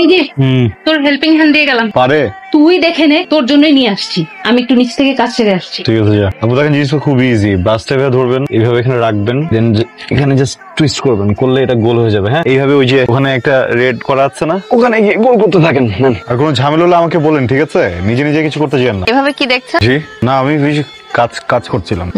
এই যে তোর হেল্পিং হ্যান্ড দিয়ে গেলাম, পারে তুই দেখে নে, তোর জন্যই নিয়ে আসছি। আমি একটু নিচ থেকে কাজ সেরে আসছি। ঠিক আছে যা। আপু দেখেন জিনিসটা খুব ইজি, ব্রাশটা এভাবে ধরবেন, এইভাবে এখানে রাখবেন, দেন এখানে জাস্ট টুইস্ট করবেন, করলে এটা গোল হয়ে যাবে। হ্যাঁ, এইভাবে ওই যে ওখানে একটা রেড করা আছে না, ওখানে গিয়ে গোল করতে থাকেন। আর কোনো ঝামেলা হলে আমাকে বলেন, ঠিক আছে? নিজে নিজে কিছু করতে চান না। এভাবে কি দেখছেন? জি না, আমি কাজ করছিলাম।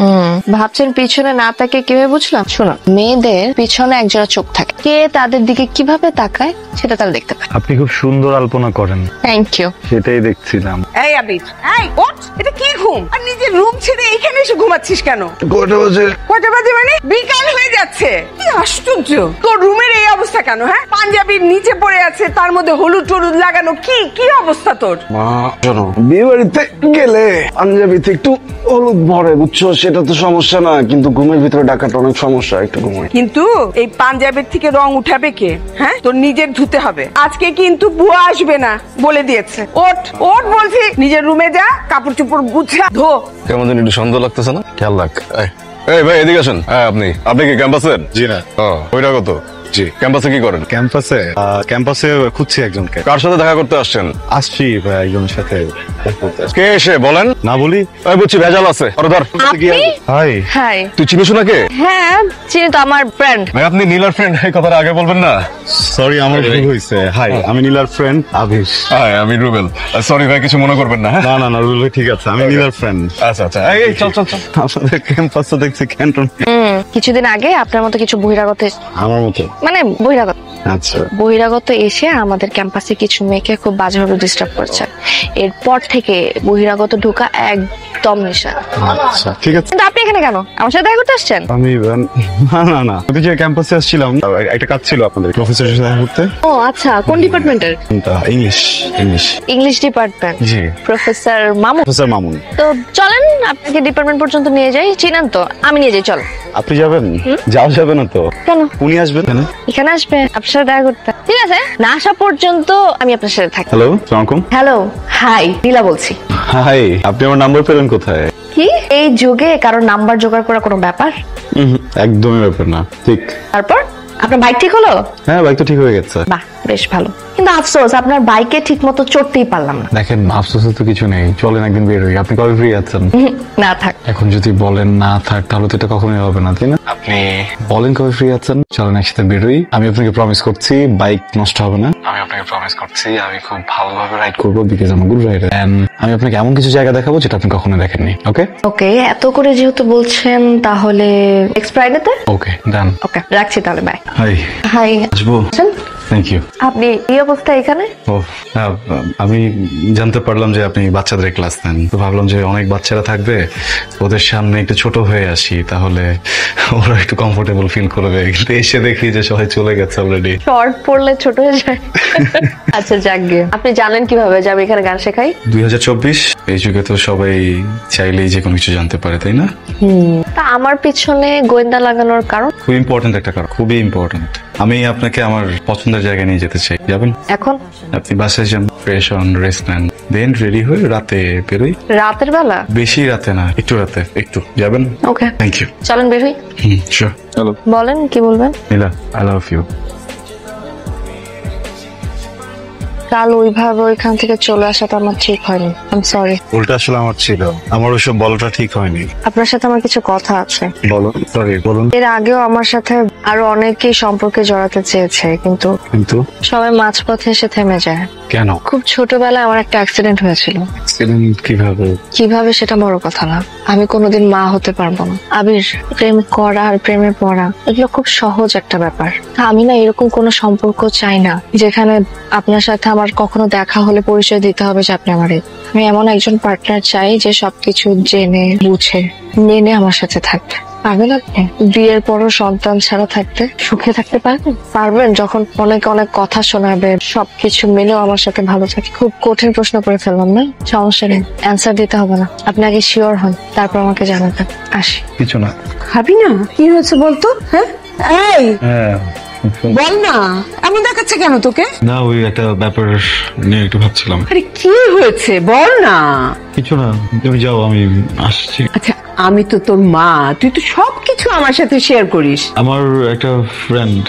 ভাবছেন পিছনে না তাকে কিভাবে বুঝলাম? শোনো, মেয়েদের পিছনে একজোড়া চোখ থাকে, কে তাদের দিকে কিভাবে তাকায় সেটা তারা দেখতে পায়। আপনি খুব সুন্দর আলপনা করেন। Thank you. সেটাই দেখছিলাম। এই আবির, এই ওঠ, এটা কি ঘুম? আর নিজের রুম ছেড়ে এখানে এসে ঘুমাচ্ছিস কেন? কয়টা বাজে? কয়টা বাজে মানে? বিকাল হয়ে যাচ্ছে। কি আশ্চর্য, তোর রুমের এই অবস্থা কেন? হ্যাঁ, পাঞ্জাবির নিচে পড়ে আছে, তার মধ্যে হলুদ টলুদ লাগানো। কি অবস্থা তোর? মা শোনো, বিয়ে বাড়িতে গেলে পাঞ্জাবিতে একটু হলুদ ভরে, বুঝছো? সেটা তো সমস্যা না, কিন্তু ঘুমের ভিতরে ডাকাটা অনেক সমস্যা। একটু ঘুমাই। কিন্তু এই পাঞ্জাবির থেকে রং উঠাবে কে? হ্যাঁ, তোর নিজের ধুতে হবে। আজকে কিন্তু বুয়া আসবে না, বলে দিয়েছে। ওঠ বলছি, নিজের রুমে যা, কাপড় চোপড় গুছা ধো। কেমন যেন একটু সন্দেহ লাগতেছে না? খেয়াল রাখ। এই ভাই এদিকে আসেন। হ্যাঁ, আপনি কি ক্যাম্পাসের? জি না। ওইটা কত? জি। ক্যাম্পাসে কি করেন? ক্যাম্পাসে খুঁজছি একজনকে। কার সাথে দেখা করতে আসছেন? আসছি একজনের সাথে। কে এসে বলেন? না বলি? আমি বুঝছি ভেজাল আছে। ধর। হাই। হাই। তুই চিনিস নাকি? হ্যাঁ চিনি তো, আমার ফ্রেন্ড। ভাই আপনি নীলার ফ্রেন্ড, এই কথাটা আগে বলবেন না? সরি, আমার ভুল হয়েছে। হাই, আমি নীলার ফ্রেন্ড আবির। হ্যাঁ, আমি রুবেল। সরি ভাই, কিছু মনে করবেন না। না না রুবেল ভাই ঠিক আছে, আমি নীলার ফ্রেন্ড। আচ্ছা। এই চল। আপনাদের ক্যাম্পাসে দেখছি ক্যান্টন। কিছুদিন আগে আপনার মতো কিছু বহিরাগত, আমার মতো? মানে বহিরাগত, আচ্ছা। বহিরাগত এসে আমাদের ক্যাম্পাসে কিছু মেয়েকে খুব বাজেভাবে ডিস্টার্ব করছে। এরপর থেকে বহিরাগত ঢোকা একদম নিষেধ। আচ্ছা ঠিক আছে। কিন্তু আপনি এখানে কেন? আমার সাথে দেখা করতে আসছেন? আমি না আমি যে ক্যাম্পাসে আসছিলাম, একটা কাজ ছিল আপনাদের প্রফেসরের সাথে দেখা করতে। ও আচ্ছা, কোন ডিপার্টমেন্টের? English department. জি। প্রফেসর মামুন। প্রফেসর মামুন। তো চলেন আপনাকে ডিপার্টমেন্ট পর্যন্ত নিয়ে যাই। চিনেন তো? আমি নিয়ে যাই, চল। আপনি যাবেন? যাবে না তো? কেন? উনি আসবেন এখানে আসবে আপনার সাথে দেখা করতে। ঠিক আছে, না আসা পর্যন্ত আমি আপনার সাথে থাকি। হ্যালো, আসসালামু আলাইকুম। হ্যালো, হাই, নীলা বলছি। হাই, আপনি আমার নাম্বার পেলেন কোথায়? কি এই যুগে কারোর নাম্বার জোগাড় করা কোনো ব্যাপার? একদমই ব্যাপার না। ঠিক। তারপর আপনার বাইক ঠিক হলো? হ্যাঁ, বাইক তো ঠিক হয়ে গেছে। বাহ, বেশ ভালো। কিন্তু আফসোস, আপনার বাইকে ঠিক মতো চড়তেই পারলাম না। দেখেন, আফসোসের তো কিছু নেই, চলেন একদিন বের হই। আপনি কবে ফ্রি আছেন? না থাক। এখন যদি বলেন না থাক, তাহলে তো এটা কখনোই হবে না, তাই না? আপনি বলেন কবে ফ্রি আছেন, চলেন একসাথে বেরোই। আমি আপনাকে প্রমিস করছি বাইক নষ্ট হবে না। আমি আপনাকে প্রমিস করছি আমি খুব ভালোভাবে রাইড করবো, বিকজ আমি গুড রাইডার। আমি আপনাকে এমন কিছু জায়গা দেখাবো যেটা আপনি কখনো দেখেননি। ওকে ওকে, এত করে যেহেতু বলছেন, তাহলে নেক্সট ফ্রাইডেতে। ওকে ডান। ওকে, রাখছি তাহলে, বাই। হাই। হাই। আসবো। Thank you. আপনি এই অবস্থা এখানে? ও আমি জানতে পারলাম যে আপনি বাচ্চাদের ক্লাস নেন, তো ভাবলাম যে অনেক বাচ্চারা থাকবে, ওদের সামনে একটু ছোট হয়ে আসি, তাহলে ওরা একটু কমফোর্টেবল ফিল করবে। কিন্তু এসে দেখি যে সবাই চলে গেছে অলরেডি। শর্ট পড়লে ছোট হয়ে যায়। আচ্ছা যাক গে, আপনি জানেন কিভাবে যে আমি এখানে গান শেখাই? 2024 এই যুগে তো সবাই চাইলেই যে কোনো কিছু জানতে পারে, তাই না? তা আমার পিছনে গোয়েন্দা লাগানোর কারণ? খুব ইম্পর্টেন্ট একটা কারণ, খুবই ইম্পর্টেন্ট। আমি আপনাকে আমার পছন্দের জায়গায় নিয়ে যেতে চাই, যাবেন? এখন? আপনি বাসায় যান, ফ্রেশ হন, রেস্ট নেন, দেন রেডি হয়ে রাতে বেরোই। রাতের বেলা? বেশি রাতে না, একটু রাতে। একটু যাবেন? ওকে, থ্যাংক ইউ। চলেন বের হই। শিওর। হ্যালো। বলেন, কি বলবেন? নীলা, আই লাভ ইউ। কাল ওইভাবে ওইখান থেকে চলে আসাটা আমার ঠিক হয়নি। I am sorry. উল্টা আসলে আমার ছিল, আমার ওইসব বলাটা ঠিক হয়নি। আপনার সাথে আমার কিছু কথা আছে। বলো। সরি, বলুন। এর আগেও আমার সাথে আরো অনেকেই সম্পর্কে জড়াতে চেয়েছে, কিন্তু সবাই মাঝপথে এসে থেমে যায়। কেন? খুব ছোটবেলায় আমার একটা অ্যাক্সিডেন্ট হয়েছিল। অ্যাক্সিডেন্ট কিভাবে সেটা বড় কথা না, আমি কোনোদিন মা হতে পারবো না। আবির, প্রেম করা আর প্রেমে পড়া এগুলো খুব সহজ একটা ব্যাপার। আমি না এরকম কোনো সম্পর্ক চাই না যেখানে আপনার সাথে আমার কখনো দেখা হলে পরিচয় দিতে হবে যে আপনি আমার। আমি এমন একজন পার্টনার চাই যে সবকিছু জেনে বুঝে মেনে আমার সাথে থাকবে। পারবেন আপনি? বিয়ের পরও সন্তান ছাড়া থাকতে সুখে থাকতে পারবেন যখন অনেক অনেক কথা শোনাবে, সবকিছু মেনেও আমার সাথে ভালো থাকে? খুব কঠিন প্রশ্ন করে ফেললাম না? সমস্যা নেই, অ্যান্সার দিতে হবে না। আপনি আগে শিওর হন, তারপর আমাকে জানাবেন। আসি। কিছু না। খাবি না? কি হয়েছে বলতো? হ্যাঁ হ্যাঁ বল না, এমন দেখাচ্ছে কেন তোকে? না, ওই একটা ব্যাপার নিয়ে একটু ভাবছিলাম। আরে কি হয়েছে বল না। কিছু না, তুমি যাও, আমি আসছি। আচ্ছা, আমি তো তোর মা, তুই তো সবকিছু আমার সাথে শেয়ার করিস। আমার একটা ফ্রেন্ড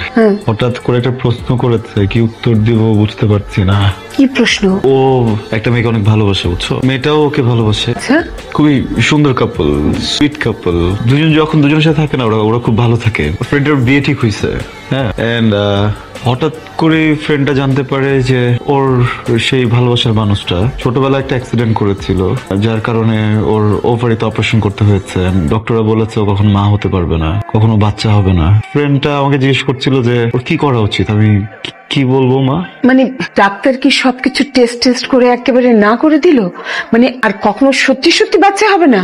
হঠাৎ করে একটা প্রশ্ন করেছে, কি উত্তর দিব বুঝতে পারছি না। কি প্রশ্ন? ও একটা মেয়েকে অনেক ভালোবাসে, বুঝছো? মেয়েটাও ওকে ভালোবাসে। আচ্ছা, খুবই সুন্দর কাপল, সুইট কাপল। দুজন যখন দুজনের সাথে থাকে না, ওরা ওরা খুব ভালো থাকে। ফ্রেন্ডের বিয়ে ঠিক হয়েছে, হ্যাঁ। এন্ড হঠাৎ করে ফ্রেন্ডটা জানতে পারে যে ওর সেই ভালোবাসার মানুষটা ছোটবেলায় একটা অ্যাক্সিডেন্ট করেছিল, যার কারণে ওর ওভারিতে অপারেশন করতে হয়েছে। ডক্টররা বলেছে ও কখনো মা হতে পারবে না, কখনো বাচ্চা হবে না। ফ্রেন্ডটা আমাকে জিজ্ঞেস করছিল যে ওর কি করা উচিত। আমি কি বলবো মা? মানে ডাক্তার কি সবকিছু টেস্ট করে একেবারে না করে দিল? মানে আর কখনো সত্যি সত্যি বাচ্চা হবে না?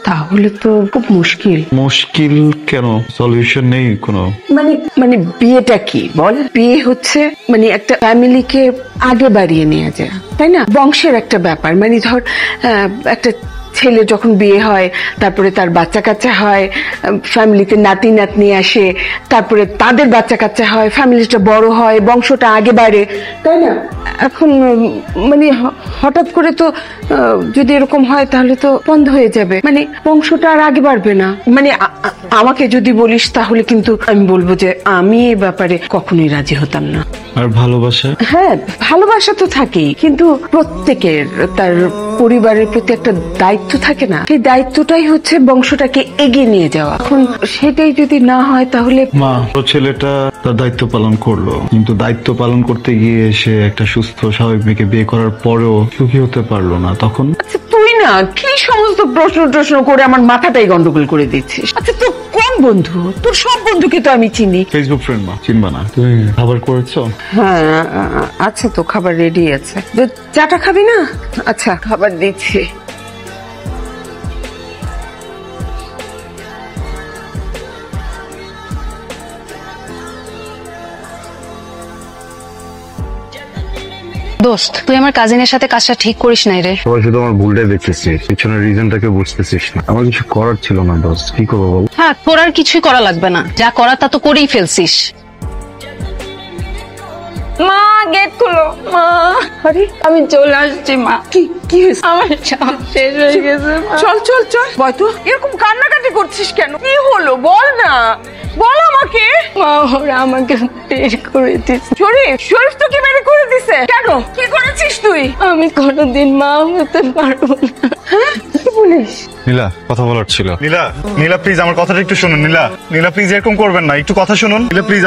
তাহলে তো খুব মুশকিল। মুশকিল কেন? সলিউশন নেই কোনো? মানে বিয়েটা কি বল? বিয়ে হচ্ছে মানে একটা ফ্যামিলিকে আগে বাড়িয়ে নেওয়া যায়, তাই না? বংশের একটা ব্যাপার। মানে ধর একটা ছেলে যখন বিয়ে হয়, তারপরে তার বাচ্চা কাচ্চা হয়, ফ্যামিলিতে নাতি নাতনি আসে, তারপরে তাদের বাচ্চা কাচ্চা হয়, ফ্যামিলিটা বড় হয়, বংশটা আগে বাড়ে, তাই না? এখন মানে হঠাৎ করে তো যদি এরকম হয় তাহলে তো বন্ধ হয়ে যাবে, মানে বংশটা আর আগে বাড়বে না। মানে আমাকে যদি বলিস তাহলে কিন্তু আমি বলবো যে আমি এ ব্যাপারে কখনোই রাজি হতাম না। আর ভালোবাসা? হ্যাঁ, ভালোবাসা তো থাকেই, কিন্তু প্রত্যেকের তার পরিবারের প্রতি একটা দায়িত্ব থাকে না? সেই দায়িত্বটাই হচ্ছে বংশটাকে এগিয়ে নিয়ে যাওয়া। এখন সেটাই যদি না হয় তাহলে মা, ও ছেলেটা তার দায়িত্ব পালন করলো, কিন্তু দায়িত্ব পালন করতে গিয়ে সে একটা সুস্থ স্বাভাবিক মেয়েকে বিয়ে করার পরেও সুখী হতে পারলো না। তখন আচ্ছা, তুই না কি সমস্ত প্রশ্ন করে আমার মাথাটাই গন্ডগোল করে দিচ্ছিস। আচ্ছা, তোর কোন বন্ধু? তোর সব বন্ধুকে তো আমি চিনি। ফেসবুক ফ্রেন্ড মা, চিনবা না? তুমি খাবার করেছো? হ্যাঁ, আচ্ছা, তো খাবার রেডি আছে। তো চাটা খাবি না? আচ্ছা, খাবার দিচ্ছি। দোস্ত, তুই আমার কাজিনের সাথে কাজটা ঠিক করিস নাই রে। সবাই শুধু আমার ভুলটাই দেখতেছিস, পিছনের রিজনটাকে বুঝতেছিস না। আমার কিছু করার ছিল না দোস্ত, কি করবো বল? হ্যাঁ, তোর আর কিছুই করা লাগবে না, যা করা তা তো করেই ফেলছিস। মা, গেট খুলো। মা, আরে আমি চলে আসছি। মা, কি হয়েছে? আমার সব শেষ হয়ে গেছে। মা। চল বয়তো, এরকম কান্নাকাটি করছিস কেন? কি হলো বল না, বল আমাকে। মা, ওরা আমাকে বের করে দিচ্ছে। শরীফ তোকে বের করে দিছে কেন? কি করেছিস তুই? আমি কোনোদিন মা হতে পারবো না। কি বলিস? নীলা, কথা বলার ছিল। নীলা প্লিজ আমার কথাটা একটু শুনুন। নীলা প্লিজ এরকম করবেন না, একটু কথা শুনুন। নীলা প্লিজ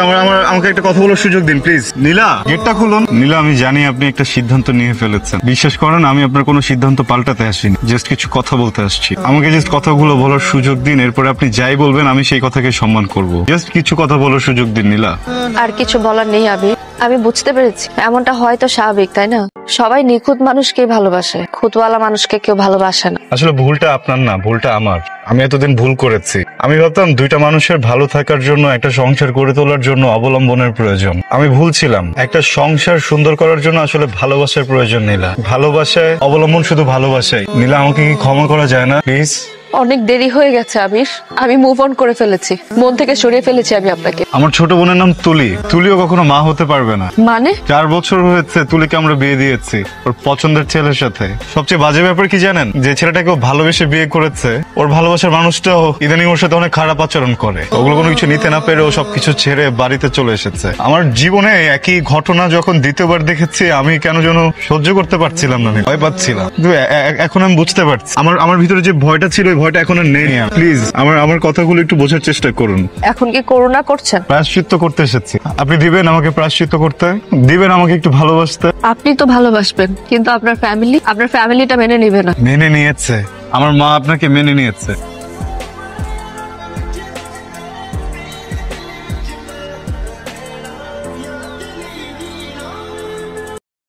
আমাকে একটা কথা বলার সুযোগ দিন প্লিজ। নীলা, গেটটা খুলুন। নীলা, আমি জানি আপনি একটা সিদ্ধান্ত নিয়ে ফেলেছেন। বিশ্বাস করেন, আমি আপনার কোনো সিদ্ধান্ত পাল্টাতে আসিনি, জাস্ট কিছু কথা বলতে আসছি। আমাকে জাস্ট কথাগুলো বলার সুযোগ দিন, এরপরে আপনি যাই বলবেন আমি সেই কথাকে সম্মান করব। জাস্ট কিছু কথা বলার সুযোগ দিন নীলা। আর কিছু বলার নেই আবির, আমি বুঝতে পেরেছি এমনটা হয়তো স্বাভাবিক, তাই না? সবাই নিখুঁত মানুষকেই ভালোবাসে, খুঁতওয়ালা মানুষকে কেউ ভালোবাসে না। আসলে ভুলটা আপনার না, ভুলটা আমার। আমি এতদিন ভুল করেছি। আমি ভাবতাম দুইটা মানুষের ভালো থাকার জন্য, একটা সংসার গড়ে তোলার জন্য অবলম্বনের প্রয়োজন। আমি ভুল ছিলাম। একটা সংসার সুন্দর করার জন্য আসলে ভালোবাসার প্রয়োজন। নীলা, ভালোবাসায় অবলম্বন শুধু ভালোবাসাই। নীলা, আমাকে কি ক্ষমা করা যায় না প্লিজ? অনেক দেরি হয়ে গেছে আবির, আমি মুভ অন করে ফেলেছি, মন থেকে সরিয়ে ফেলেছি আমি আপনাকে। আমার ছোট বোনের নাম তুলি। তুলিও কখনো মা হতে পারবে না। মানে 4 বছর হয়েছে তুলিকে আমরা বিয়ে দিয়েছি ওর পছন্দের ছেলের সাথে। সবচেয়ে বাজে ব্যাপার কি জানেন? যে ছেলেটাকে ও ভালোবেসে বিয়ে করেছে, ওর ভালোবাসার মানুষটাও ইদানিং ওর সাথে অনেক খারাপ আচরণ করে। ওগুলো কোনো কিছু নিতে না পেরে ও সবকিছু ছেড়ে বাড়িতে চলে এসেছে। আমার জীবনে একই ঘটনা যখন দ্বিতীয়বার দেখেছি, আমি কেন যেন সহ্য করতে পারছিলাম না, ভয় পাচ্ছিলাম। কিন্তু এখন আমি বুঝতে পারছি আমার ভিতরে যে ভয়টা ছিল, ওই ভয়টা এখন আর নেই। প্লিজ আমার কথাগুলো একটু বোঝার চেষ্টা করুন। এখন কি করুণা করছেন? প্রায়শ্চিত্ত করতে এসেছি। আপনি দিবেন আমাকে প্রায়শ্চিত্ত করতে? দিবেন আমাকে একটু ভালোবাসতে? আপনি তো ভালোবাসবেন, কিন্তু আপনার ফ্যামিলিটা মেনে নিবে না। মেনে নিয়েছে, আমার মা আপনাকে মেনে নিয়েছে।